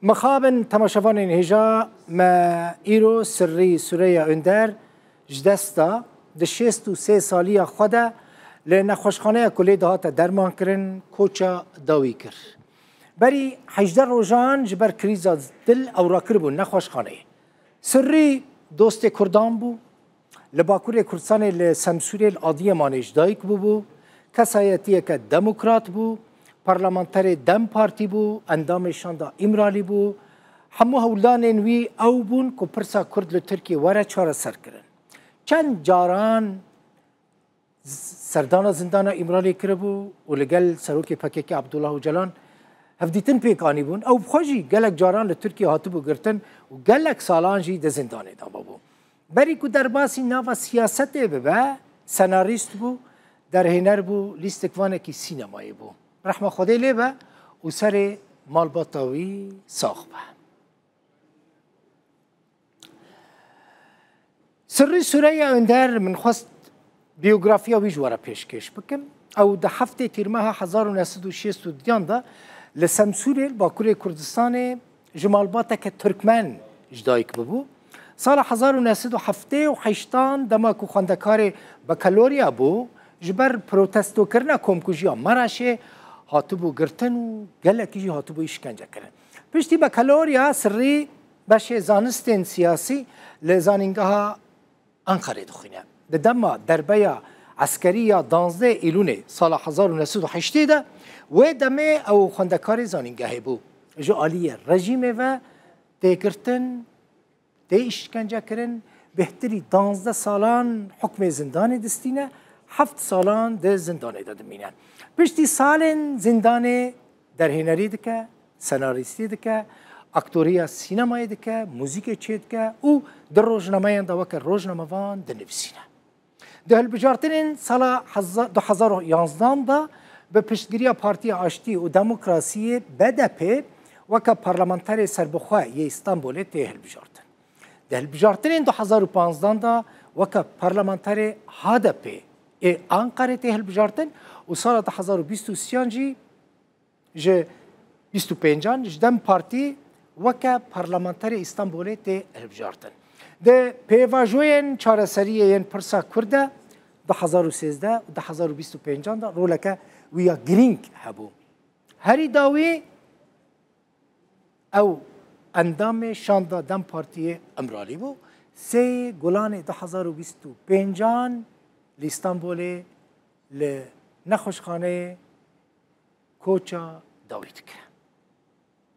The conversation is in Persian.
مخابن تماشاوان هجا ما ایرو سری سوریه اندر جدستا ده 63 سالی خدا لنخوشخانه کلی دهات درمان کرن کوچا داوی کر بری 18 روزان جبر کریزا دل او را کربون نخوشخانه سری دوست کردان بو لباکور کردستان لسمسوری العادی مانش دایک بو کسایتیه که دموکرات بو پارلمانتر دم پارتی بو اندامشان دا امرالی بو همو هولان وی او بون که پرسا کرد لترکی وره چاره سر کرن چند جاران سردان زندان امرالی کربو و لگل سروک پکیک عبدالله جلان هفدیتن پیکانی بون او بخوشی گلک جاران لترکی هاتو بو گرتن و گلک سالان جی ده زندان دا بو بری که در باسی ناو سیاست ببه سناریست بو در هنر بو لیستکوانه کی سینمایی بو رحمه خدای لیبه و سر مالباتاوی ساخ به سری سوریه اندر من خواست بیوگرافیا وی جواره پیشکش بکم او ده هفته تیرمه 1906 ده لسمسوری باکوری کردستان جمالباته که ترکمن جدایک ببو سال 1978 دما که خواندکار بکالوریا بو جبر پروتستو کرنا کمکوژیا مراشه هاتو بو گرتن و گلکی جی هاتو بو اشکنجه کرن پشتی بکالوریا سری باشه زانستین سیاسی لزانینگاه انقره دخینه ده دما دربیا عسکری یا 12 ایلون سال 1908 ده و دمه او خواندکار زانینگاه بو جو عالی رژیم و ده گرتن ده اشکنجه کرن بهتری 12 سالان حکم زندان دستینه 7 سالان ده زندان داده مینن پشتی سالن زندان در هنری دکه سناریستی دکه اکتوریا سینمایی دکه موزیک چید که او در روزنامه دا وکر روزنامه وان ده نویسینه ده هلبجارترین سال 2011 دا به پشتگیری پارتی آشتی و دموکراسی BDP وکر پارلمانتر سربخواه یه استانبول ته هلبجارتن ده هلبجارترین 2015 دا وکر پارلمانتر HDP انقره ته هلبجارتن و سال 2023 جی ج 25 جدم پارتی وکه پارلمانتر استانبول ته هلبجارتن ده پیواجوین چارەسەری این پرسا کرده 2013 و 2025 دا رولکه ویا گرینگ هبو هری داوی او اندام شاندا دم پارتی امرالی بو سه گلان 2025 لإستانبول لنخوشخانه کوچا داوید کرد